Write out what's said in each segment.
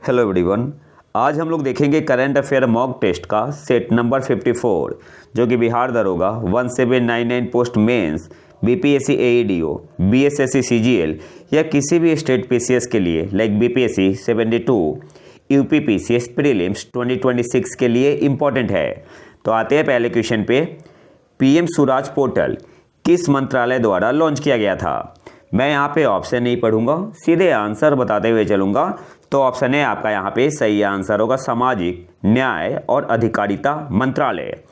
Hello everyone. आज हम लोग देखेंगे करंट अफेयर मॉक टेस्ट का सेट नंबर 54 जो कि बिहार दरोगा 1799 post mains BPSC AEDO BSSC CGL या किसी भी स्टेट पीसीएस के लिए लाइक बीपीएससी 72 यूपीपीसीएस प्रीलिम्स 2026 के लिए इम्पोर्टेंट है। तो आते हैं पहले क्वेश्चन पे। पीएम स्वराज पोर्टल किस मंत्रालय द्वारा लॉन्च किया गया था? मैं यहाँ पे ऑप्शन नहीं पढ़ूंगा, सीधे आंसर बताते हुए चलूंगा। तो ऑप्शन है आपका यहाँ पे सही आंसर होगा सामाजिक न्याय और अधिकारिता मंत्रालय।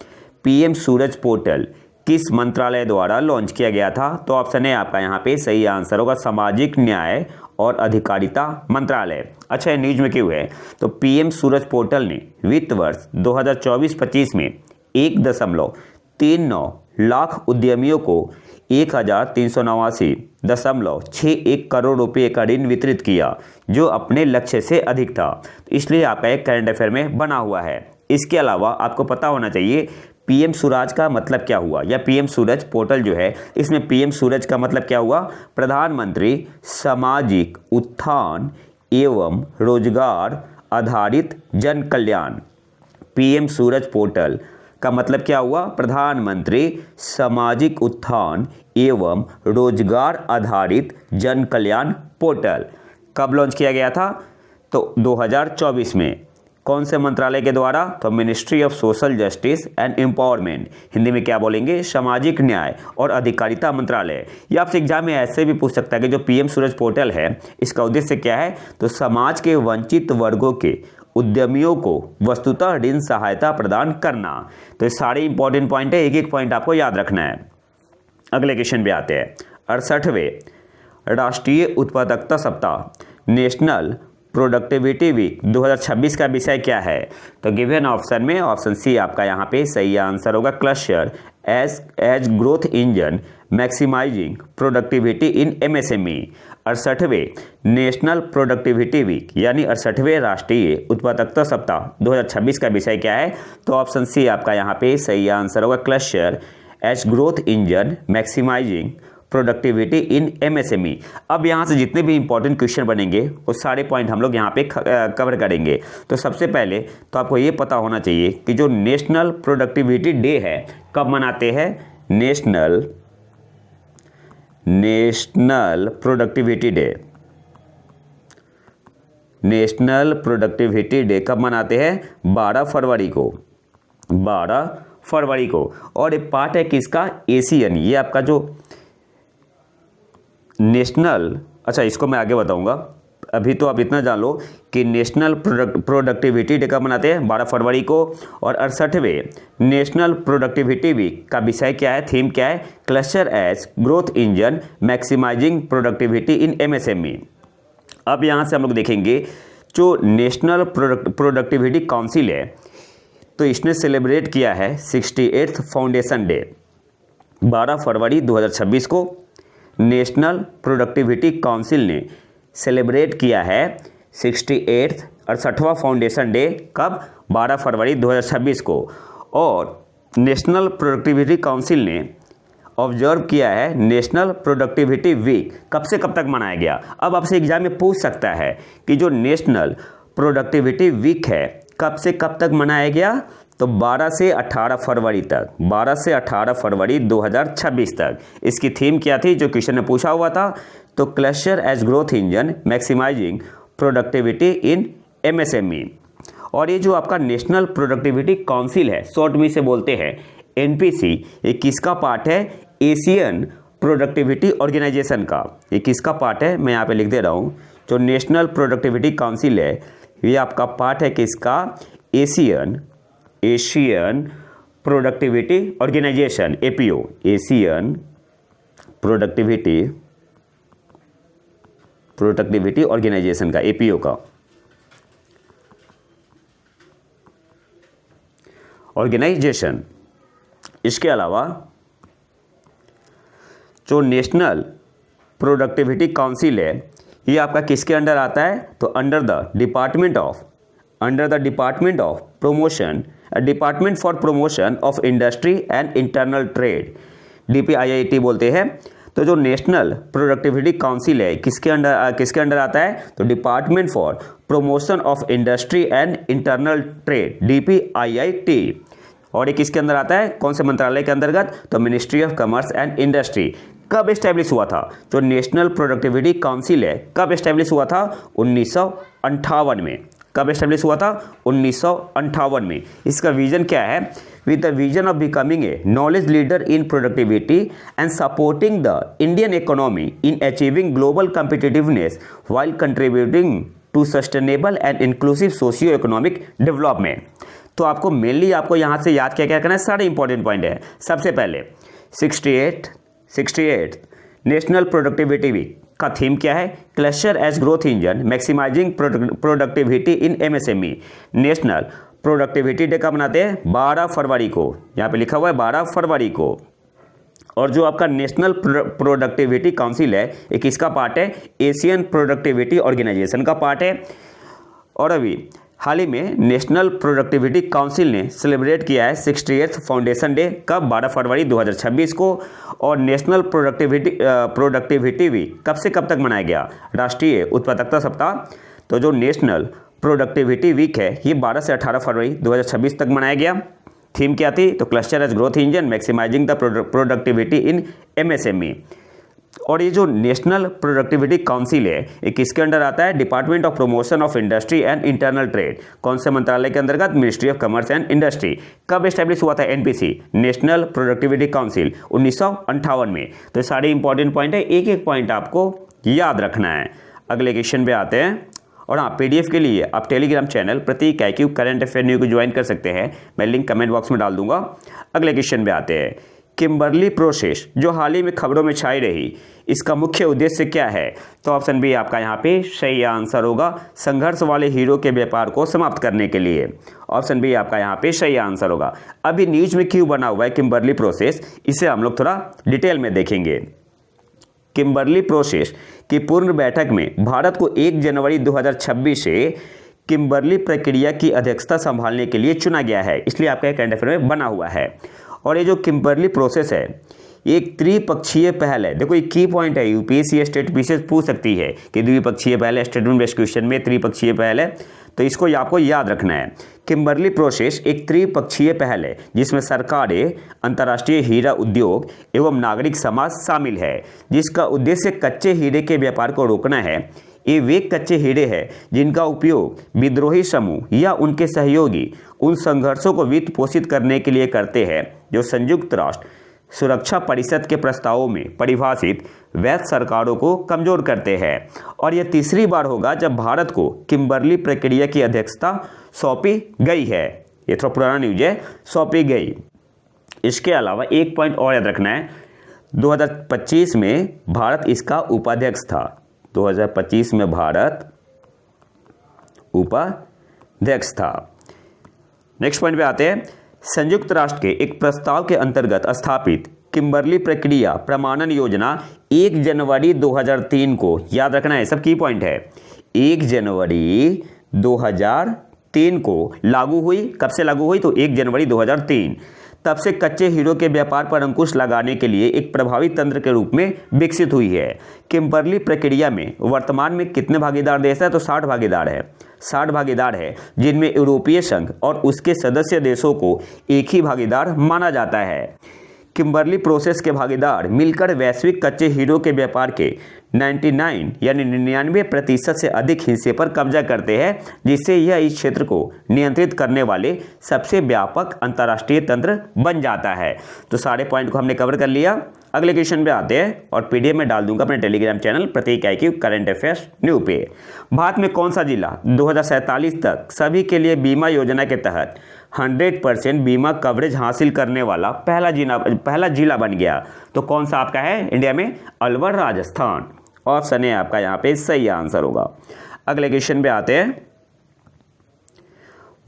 पीएम सूरज पोर्टल किस मंत्रालय द्वारा लॉन्च किया गया था? तो ऑप्शन है आपका यहाँ पे सही आंसर होगा सामाजिक न्याय और अधिकारिता मंत्रालय। अच्छा, न्यूज में क्यों है? तो पीएम सूरज पोर्टल ने वित्त वर्ष 2024-25 में 1.39 लाख उद्यमियों को 1389.61 करोड़ रुपए का ऋण वितरित किया, जो अपने लक्ष्य से अधिक था। इसलिए आपका एक करंट अफेयर में बना हुआ है। इसके अलावा आपको पता होना चाहिए पीएम सूरज का मतलब क्या हुआ, या पीएम सूरज पोर्टल जो है इसमें पीएम सूरज का मतलब क्या हुआ? प्रधानमंत्री सामाजिक उत्थान एवं रोजगार आधारित जन कल्याण। पीएम सूरज पोर्टल का मतलब क्या हुआ? प्रधानमंत्री सामाजिक उत्थान एवं रोजगार आधारित जन कल्याण पोर्टल। कब लॉन्च किया गया था? तो 2024 में। कौन से मंत्रालय के द्वारा? तो ministry of social justice and empowerment, Hindi में क्या बोलेंगे? सामाजिक न्याय और अधिकारिता मंत्रालय। ये आपसे एग्जाम में ऐसे भी पूछ सकता है कि जो पीएम सूरज पोर्टल है इसका उद्देश्य क्या है? तो समाज के वंचित वर्गों के उद्यमियों को वस्तुतः ऋण सहायता प्रदान करना। तो ये सारे इंपॉर्टेंट पॉइंट है, एक एक पॉइंट आपको याद रखना है। अगले क्वेश्चन पे आते हैं। 68वें राष्ट्रीय उत्पादकता सप्ताह नेशनल प्रोडक्टिविटी वीक 2026 का विषय क्या है? तो गिवन ऑप्शन में ऑप्शन सी आपका यहाँ पे सही आंसर होगा cluster as growth engine maximising productivity in MSME. 68वें नेशनल प्रोडक्टिविटी वीक यानी 68वें राष्ट्रीय उत्पादकता सप्ताह 2026 का विषय क्या है? तो ऑप्शन सी आपका यहाँ पे सही आंसर होगा cluster as growth engine maximising productivity in MSME. अब यहाँ से जितने भी इंपॉर्टेंट क्वेश्चन बनेंगे वो सारे पॉइंट हम लोग यहाँ पे कवर करेंगे। तो सबसे पहले तो आपको ये पता होना चाहिए कि जो नेशनल प्रोडक्टिविटी डे है कब मनाते हैं? National productivity day. National productivity day कब मनाते हैं? 12 फरवरी को। 12 फरवरी को। और एक पार्ट है किसका? एशियन। ये आपका जो नेशनल, अच्छा इसको मैं आगे बताऊंगा, अभी तो आप इतना जान लो कि नेशनल प्रोडक्टिविटी डे कब मनाते हैं? 12 फरवरी को। और 68वें नेशनल प्रोडक्टिविटी वीक का विषय क्या है? थीम क्या है? Cluster as growth engine maximising productivity in MSME. अब यहाँ से हम लोग देखेंगे जो नेशनल प्रोडक्टिविटी काउंसिल है तो इसने सेलिब्रेट किया है 68th फाउंडेशन डे 12 फरवरी 2026 को। नेशनल प्रोडक्टिविटी काउंसिल ने सेलिब्रेट किया है 68वां फाउंडेशन डे कब? 12 फरवरी 2026 को। और नेशनल प्रोडक्टिविटी काउंसिल ने ऑब्जर्व किया है नेशनल प्रोडक्टिविटी वीक कब से कब तक मनाया गया। अब आपसे एग्जाम में पूछ सकता है कि जो नेशनल प्रोडक्टिविटी वीक है कब से कब तक मनाया गया? तो 12 से 18 फरवरी तक। 12 से 18 फरवरी 2026 तक। इसकी थीम क्या थी जो क्वेश्चन ने पूछा हुआ था? तो cluster as growth engine maximising productivity in MSME. और ये जो आपका नेशनल प्रोडक्टिविटी काउंसिल है, शॉर्ट में से बोलते हैं एनपीसी, ये किसका पार्ट है? एशियन प्रोडक्टिविटी ऑर्गेनाइजेशन का। ये किसका पार्ट है? मैं यहाँ पे लिख दे रहा हूँ। जो नेशनल प्रोडक्टिविटी काउंसिल है ये आपका पार्ट है किसका? Asian productivity organisation, APO. Asian productivity organisation का, एपीओ का ऑर्गेनाइजेशन। इसके अलावा जो नेशनल प्रोडक्टिविटी काउंसिल है ये आपका किसके अंडर आता है? तो under the department of promotion, department for promotion of industry and internal trade, DPIIT बोलते हैं। तो जो नेशनल प्रोडक्टिविटी काउंसिल है किसके अंडर आता है? तो department for promotion of industry and internal trade, DPIIT। और ये किसके अंदर आता है? कौन से मंत्रालय के अंतर्गत? तो ministry of commerce and industry. कब एस्टेब्लिश हुआ था? जो नेशनल प्रोडक्टिविटी काउंसिल है कब एस्टेब्लिश हुआ था? 1958 में। कब एस्टेब्लिश हुआ था? 1958 में। इसका विजन क्या है? With the vision of becoming a knowledge leader in productivity and supporting the Indian economy in achieving global competitiveness while contributing to sustainable and inclusive socio economic development. तो आपको मेनली आपको यहाँ से याद क्या करना है? सारे इंपॉर्टेंट पॉइंट है। सबसे पहले 68 नेशनल प्रोडक्टिविटी वीक का थीम क्या है? Cluster as growth engine maximising productivity in MSME। National productivity day कब मनाते हैं? 12 फरवरी को। यहाँ पे लिखा हुआ है 12 फरवरी को। और जो आपका नेशनल प्रोडक्टिविटी काउंसिल है ये किसका पार्ट है? एशियन प्रोडक्टिविटी ऑर्गेनाइजेशन का पार्ट है। और अभी हाल ही में नेशनल प्रोडक्टिविटी काउंसिल ने सेलिब्रेट किया है 68th फाउंडेशन डे। कब? 12 फरवरी 2026 को। और नेशनल प्रोडक्टिविटी वीक कब से कब तक मनाया गया? राष्ट्रीय उत्पादकता सप्ताह। तो जो नेशनल प्रोडक्टिविटी वीक है ये 12 से 18 फरवरी 2026 तक मनाया गया। थीम क्या थी? तो cluster as growth engine maximising the productivity in MSME। और ये जो नेशनल प्रोडक्टिविटी काउंसिल है ये किसके अंडर आता है? Department of promotion of industry and internal trade. कौन से मंत्रालय के अंतर्गत? Ministry of commerce and industry. कब एस्टेब्लिश हुआ था NPC नेशनल प्रोडक्टिविटी काउंसिल? 1958 में। तो सारे इंपॉर्टेंट पॉइंट है, एक एक पॉइंट आपको याद रखना है। अगले क्वेश्चन पे आते हैं। और हाँ, PDF के लिए आप टेलीग्राम चैनल प्रतीक IQ करंट अफेयर न्यूज़ को ज्वाइन कर सकते हैं। मैं लिंक कमेंट बॉक्स में डाल दूंगा। अगले क्वेश्चन पे आते हैं। किम्बरली प्रोसेस जो हाल ही में खबरों में छाई रही इसका मुख्य उद्देश्य क्या है? तो ऑप्शन बी आपका यहाँ पे सही आंसर होगा, संघर्ष वाले हीरो के व्यापार को समाप्त करने के लिए। ऑप्शन बी आपका यहाँ पे सही आंसर होगा। अभी न्यूज में क्यों बना हुआ है किम्बरली प्रोसेस, इसे हम लोग थोड़ा डिटेल में देखेंगे। किम्बरली प्रोसेस की पूर्ण बैठक में भारत को 1 जनवरी 2026 से किम्बरली प्रक्रिया की अध्यक्षता संभालने के लिए चुना गया है, इसलिए आपका करंट अफेयर में बना हुआ है। और ये जो किम्बरली प्रोसेस है एक त्रिपक्षीय पहल है। देखो ये की पॉइंट है, UPSC स्टेट पीसेस पूछ सकती है कि द्विपक्षीय पहल है, स्टेटमेंट बेस्ड क्वेश्चन में त्रिपक्षीय पहल है, तो इसको आपको याद रखना है। किम्बरली प्रोसेस एक त्रिपक्षीय पहल है जिसमें सरकारें, अंतर्राष्ट्रीय हीरा उद्योग एवं नागरिक समाज शामिल है, जिसका उद्देश्य कच्चे हीरे के व्यापार को रोकना है। ये वे कच्चे हीरे हैं जिनका उपयोग विद्रोही समूह या उनके सहयोगी उन संघर्षों को वित्त पोषित करने के लिए करते हैं जो संयुक्त राष्ट्र सुरक्षा परिषद के प्रस्तावों में परिभाषित वैध सरकारों को कमजोर करते हैं। और यह तीसरी बार होगा जब भारत को किम्बरली प्रक्रिया की अध्यक्षता सौंपी गई है। ये थोड़ा पुराना न्यूज है, सौंपी गई। इसके अलावा एक पॉइंट और याद रखना है, 2025 में भारत इसका उपाध्यक्ष था। 2025 में भारत उपाध्यक्ष था। नेक्स्ट पॉइंट पे आते हैं। संयुक्त राष्ट्र के एक प्रस्ताव के अंतर्गत स्थापित किम्बरली प्रक्रिया प्रमाणन योजना 1 जनवरी 2003 को, याद रखना है, सब की पॉइंट है, 1 जनवरी 2003 को लागू हुई। कब से लागू हुई? तो 1 जनवरी 2003। तब से कच्चे हीरो के व्यापार पर अंकुश लगाने के लिए एक प्रभावी तंत्र के रूप में विकसित हुई है। किम्बरली प्रक्रिया में वर्तमान में कितने भागीदार देश हैं? तो 60 भागीदार है। 60 भागीदार है जिनमें यूरोपीय संघ और उसके सदस्य देशों को एक ही भागीदार माना जाता है। किम्बरली प्रोसेस के भागीदार मिलकर वैश्विक कच्चे हीरो के व्यापार के 99 यानी 99% से अधिक हिस्से पर कब्जा करते हैं, जिससे यह इस क्षेत्र को नियंत्रित करने वाले सबसे व्यापक अंतर्राष्ट्रीय तंत्र बन जाता है। तो सारे पॉइंट को हमने कवर कर लिया। अगले क्वेश्चन पे आते हैं और PDF में डाल दूंगा अपने टेलीग्राम चैनल प्रतीक IQ करंट अफेयर्स न्यूज़ पे। भारत में कौन सा जिला 2047 तक सभी के लिए बीमा योजना के तहत 100% बीमा कवरेज हासिल करने वाला पहला जिला बन गया? तो कौन सा आपका है इंडिया में? अलवर, राजस्थान। ऑप्शन है आपका यहाँ पे सही आंसर होगा। अगले क्वेश्चन पे आते हैं।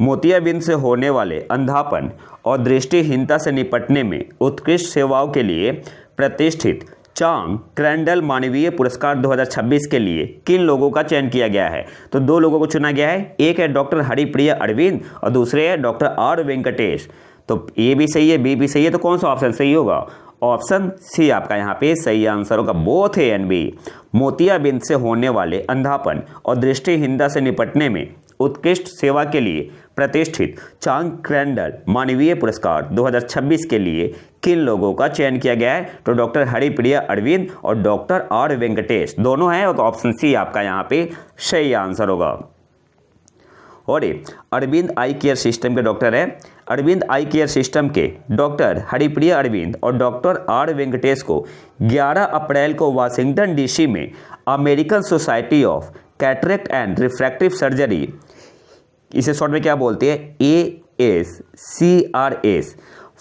मोतियाबिंद से होने वाले अंधापन और दृष्टिहीनता से निपटने में उत्कृष्ट सेवाओं के लिए प्रतिष्ठित चांग क्रैंडल मानवीय पुरस्कार 2026 के लिए किन लोगों का चयन किया गया है? तो 2 लोगों को चुना गया है। एक है डॉक्टर हरिप्रिया अरविंद और दूसरे है डॉक्टर R वेंकटेश। तो ए भी सही है, बी भी सही है, तो कौन सा ऑप्शन सही होगा? ऑप्शन सी आपका यहाँ पे सही आंसर होगा, बोथ ए एंड बी। मोतियाबिंद से होने वाले अंधापन और दृष्टिहीनता से निपटने में उत्कृष्ट सेवा के लिए प्रतिष्ठित चांग क्रैंडल मानवीय पुरस्कार 2026 के लिए किन लोगों का चयन किया गया है? तो डॉक्टर हरिप्रिया अरविंद और डॉक्टर आर वेंकटेश दोनों हैं, और तो ऑप्शन सी आपका यहाँ पे सही आंसर होगा। और अरविंद आई केयर सिस्टम के डॉक्टर है, अरविंद आई केयर सिस्टम के डॉक्टर हरिप्रिया अरविंद और डॉक्टर आर वेंकटेश को 11 अप्रैल को वाशिंगटन डीसी में American society of cataract and refractive surgery, इसे शॉर्ट में क्या बोलते हैं, ASCRS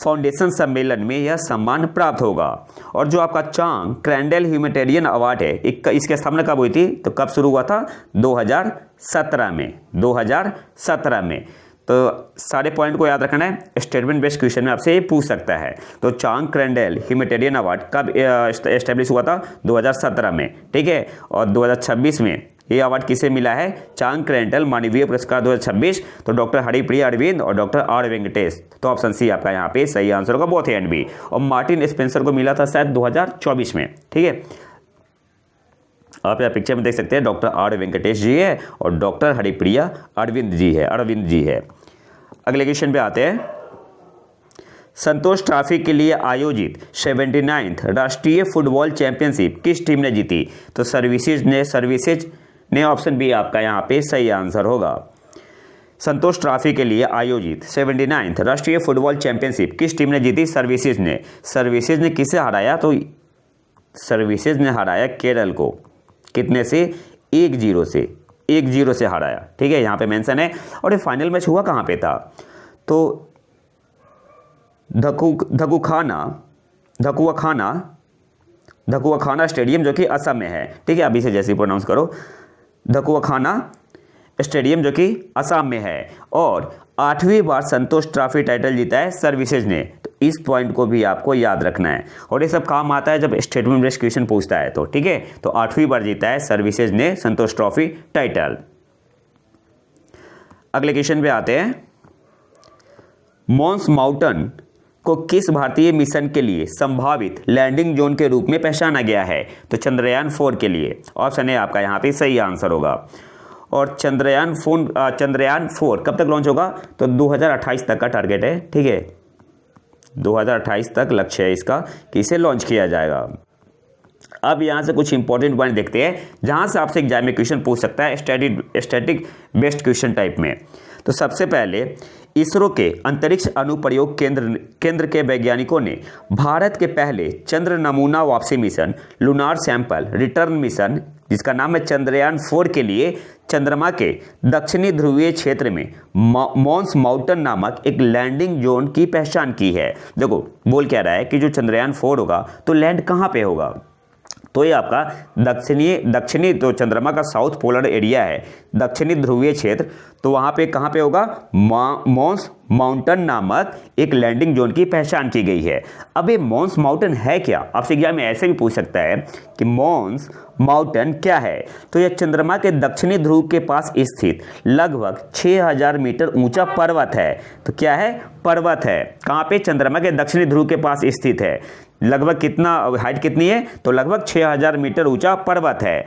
फाउंडेशन सम्मेलन में यह सम्मान प्राप्त होगा। और जो आपका चांग क्रैंडल ह्यूमैनिटेरियन अवार्ड है, इसकी स्थापना कब हुई थी? तो कब शुरू हुआ था? 2017 में, 2017 में। तो सारे पॉइंट को याद रखना है, स्टेटमेंट बेस्ड क्वेश्चन में आपसे ये पूछ सकता है। तो चांग क्रैंडल ह्यूमैनिटेरियन अवार्ड कब एस्टेब्लिश हुआ था? 2017 में, ठीक है। और 2026 में ये अवार्ड किसे मिला है? चांग क्रैंडल मानवीय पुरस्कार 2026, तो डॉक्टर हरिप्रिया अरविंद और डॉक्टर आर वेंकटेश। तो ऑप्शन सी आपका यहाँ पे सही आंसर होगा, बोथ ए एंड बी। और मार्टिन स्पेंसर को मिला था शायद 2024 में, ठीक है। आप यहाँ पिक्चर में देख सकते हैं, डॉक्टर आर वेंकटेश जी है और डॉक्टर हरिप्रिया अरविंद जी है। अगले क्वेश्चन पे आते हैं। संतोष ट्रॉफी के लिए आयोजित 79th राष्ट्रीय फुटबॉल चैंपियनशिप किस टीम ने जीती? तो सर्विसेज ने ऑप्शन बी आपका यहाँ पे सही आंसर होगा। संतोष ट्रॉफी के लिए आयोजित 79th राष्ट्रीय फुटबॉल चैंपियनशिप किस टीम ने जीती? सर्विसेज ने किसे हराया? तो सर्विसेज ने हराया केरल को, कितने से? 1-0 से हराया, ठीक है, यहाँ पे मेंशन है। और ये फाइनल मैच हुआ कहाँ पे था? तो धकुआखाना स्टेडियम जो कि असम में है, ठीक है, अभी से जैसे ही प्रोनाउंस करो, धकुआखाना स्टेडियम जो कि असम में है। और 8वीं बार संतोष ट्रॉफी टाइटल जीता है सर्विसेज ने, तो इस पॉइंट को भी आपको याद रखना है। और ये सब काम आता है जब स्टेटमेंट बेस्ड क्वेश्चन पूछता है, तो ठीक है। तो 8वीं बार जीता है सर्विसेज ने संतोष ट्रॉफी टाइटल। अगले क्वेश्चन पे आते हैं। मॉन्स माउंटन को किस भारतीय मिशन के लिए संभावित लैंडिंग जोन के रूप में पहचाना गया है? तो चंद्रयान 4 के लिए। ऑप्शन है आपका यहाँ पे सही आंसर होगा। और चंद्रयान 4 कब तक लॉन्च होगा? तो 2028 तक का टारगेट है, ठीक है, 2028 तक लक्ष्य है इसका कि इसे लॉन्च किया जाएगा। अब यहाँ से कुछ इंपॉर्टेंट पॉइंट देखते हैं जहाँ से आपसे एग्जाम में क्वेश्चन पूछ सकता है स्टैटिक बेस्ड क्वेश्चन टाइप में। तो सबसे पहले इसरो के अंतरिक्ष अनुप्रयोग केंद्र के वैज्ञानिकों ने भारत के पहले चंद्र नमूना वापसी mission lunar sample return mission, जिसका नाम है चंद्रयान 4 के लिए चंद्रमा के दक्षिणी ध्रुवीय क्षेत्र में मॉन्स माउंटन नामक एक लैंडिंग जोन की पहचान की है। देखो बोल क्या रहा है कि जो चंद्रयान 4 होगा तो लैंड कहाँ पे होगा? तो ये आपका दक्षिणी तो चंद्रमा का साउथ पोलर एरिया है, दक्षिणी ध्रुवीय क्षेत्र, तो वहाँ पे कहाँ पे होगा? मॉन्स माउंटन नामक एक लैंडिंग जोन की पहचान की गई है। अब ये मॉन्स माउंटन है क्या? आपसे एग्जाम में ऐसे भी पूछ सकता है कि मॉन्स माउंटन क्या है? तो यह चंद्रमा के दक्षिणी ध्रुव के पास स्थित लगभग 6000 मीटर ऊंचा पर्वत है। तो क्या है? पर्वत है। कहाँ पे? चंद्रमा के दक्षिणी ध्रुव के पास स्थित है। लगभग कितना हाइट कितनी है? तो लगभग 6000 मीटर ऊंचा पर्वत है।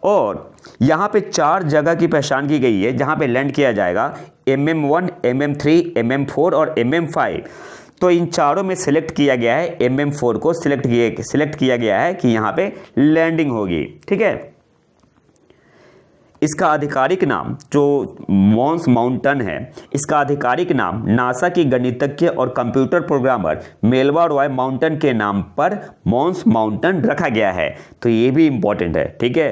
और यहाँ पे 4 जगह की पहचान की गई है जहाँ पे लैंड किया जाएगा, MM1, MM3, MM4 और MM5। तो इन चारों में सिलेक्ट किया गया है, MM4 को सिलेक्ट किया गया है कि यहाँ पे लैंडिंग होगी, ठीक है। इसका आधिकारिक नाम जो मॉन्स माउंटन है, इसका आधिकारिक नाम नासा की गणितज्ञ और कंप्यूटर प्रोग्रामर मेलवा रॉय माउंटन के नाम पर मॉन्स माउंटन रखा गया है। तो ये भी इम्पोर्टेंट है, ठीक है,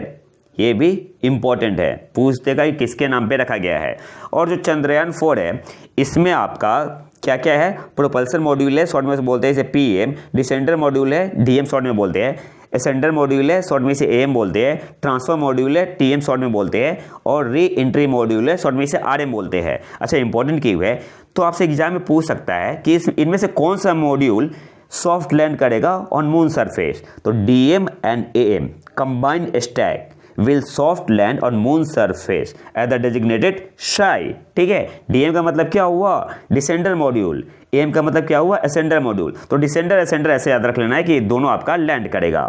ये भी इम्पोर्टेंट है, पूछ देगा कि किसके नाम पे रखा गया है। और जो चंद्रयान 4 है इसमें आपका क्या क्या है? प्रोपल्सन मॉड्यूल है, शॉर्ट में से बोलते हैं इसे PM, डिसेंडर मॉड्यूल है, DM शॉर्ट में बोलते हैं, एसेंडर मॉड्यूल है, शॉर्ट में से AM बोलते हैं, ट्रांसफर मॉड्यूल है, TM शॉर्ट में बोलते हैं, और री एंट्री मॉड्यूल है, शॉर्ट में से RM बोलते हैं। अच्छा, इंपॉर्टेंट क्यों है? तो आपसे एग्जाम में पूछ सकता है कि इनमें से कौन सा मॉड्यूल सॉफ्ट लैंड करेगा ऑन मून सरफेस? तो DM and AM combined stack will soft land on moon surface at the designated site. ठीक है, डीएम का मतलब क्या हुआ, डिसेंडर मॉड्यूल, एम का मतलब क्या हुआ, असेंडर मॉड्यूल। तो डिसेंडर असेंडर ऐसे याद रख लेना है कि दोनों आपका लैंड करेगा।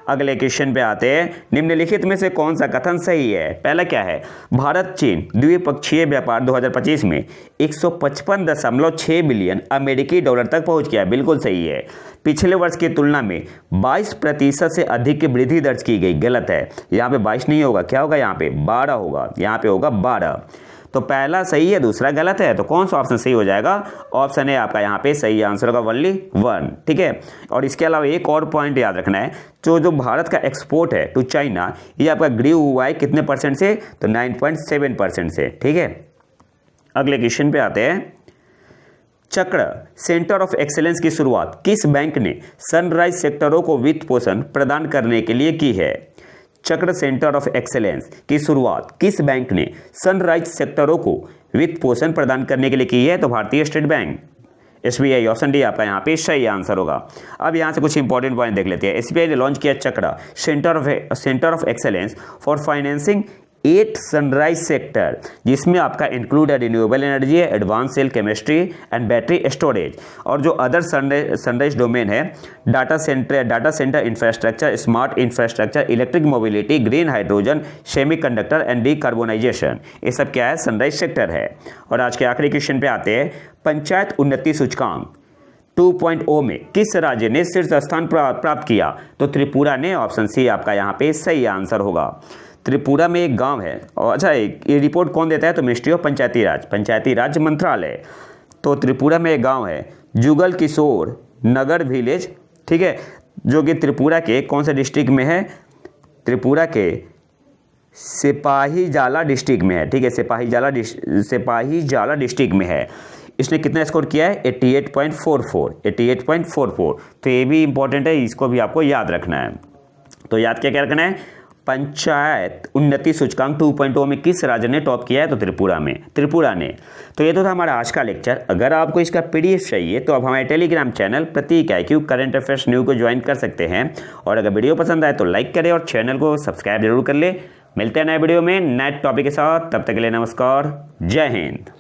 अगले क्वेश्चन पे आते हैं, निम्नलिखित में से कौन सा कथन सही है। पहला क्या है, भारत चीन द्विपक्षीय व्यापार 2025 में 155.6 बिलियन अमेरिकी डॉलर तक पहुंच गया। बिल्कुल सही है। पिछले वर्ष की तुलना में 22% से अधिक की वृद्धि दर्ज की गई। गलत है, यहाँ पे 22 नहीं होगा, क्या होगा यहाँ पे 12 होगा, यहाँ पे होगा 12। तो पहला सही है, दूसरा गलत है। तो कौन सा ऑप्शन सही हो जाएगा, ऑप्शन है आपका यहाँ पे सही आंसर होगा ओनली 1। ठीक है, और इसके अलावा एक और पॉइंट याद रखना है, जो भारत का एक्सपोर्ट है टू चाइना, ये आपका ग्रीव हुआ है कितने परसेंट से, तो 9.7% से। ठीक है, अगले क्वेश्चन पे आते हैं, चक्र सेंटर ऑफ एक्सेलेंस की शुरुआत किस बैंक ने सनराइज सेक्टरों को वित्त पोषण प्रदान करने के लिए की है। चक्र सेंटर ऑफ एक्सेलेंस की शुरुआत किस बैंक ने सनराइज सेक्टरों को वित्त पोषण प्रदान करने के लिए की है, तो भारतीय state bank, SBI. Option D आपका यहाँ पे सही आंसर होगा। अब यहाँ से कुछ इंपॉर्टेंट पॉइंट देख लेते हैं। एसबीआई ने लॉन्च किया Chakra centre of excellence for financing 8 sunrise sector, जिसमें आपका इंक्लूड है रिन्यूएबल एनर्जी है, advance cell chemistry and battery storage, और जो अदर सनराइज डोमेन है data centre infrastructure, smart infrastructure, electric mobility, green hydrogen, semiconductor and decarbonisation. ये सब क्या है, सनराइज सेक्टर है। और आज के आखिरी क्वेश्चन पे आते हैं, पंचायत उन्नति सूचकांक 2.0 में किस राज्य ने शीर्ष स्थान प्राप्त किया, तो त्रिपुरा ने। ऑप्शन सी आपका यहाँ पे सही आंसर होगा। त्रिपुरा में एक गांव है, और अच्छा ये रिपोर्ट कौन देता है, तो मिनिस्ट्री ऑफ पंचायती राज मंत्रालय। तो त्रिपुरा में एक गांव है जुगल किशोर नगर विलेज, ठीक है, जो कि त्रिपुरा के कौन से डिस्ट्रिक्ट में है, त्रिपुरा के सिपाहीजाला डिस्ट्रिक्ट में है। ठीक है, सिपाहीजाला डिस्ट्रिक्ट में है। इसने कितना स्कोर किया है, 88.44। तो ये भी इंपॉर्टेंट है, इसको भी आपको याद रखना है। तो याद क्या रखना है, पंचायत उन्नति सूचकांक 2.0 में किस राज्य ने टॉप किया है, तो त्रिपुरा ने। तो ये तो था हमारा आज का लेक्चर। अगर आपको इसका पीडीएफ चाहिए तो आप हमारे टेलीग्राम चैनल प्रतीक IQ करंट अफेयर्स न्यू को ज्वाइन कर सकते हैं। और अगर वीडियो पसंद आए तो लाइक करें और चैनल को सब्सक्राइब जरूर कर ले। मिलते हैं नए वीडियो में नए टॉपिक के साथ, तब तक के लिए नमस्कार, जय हिंद।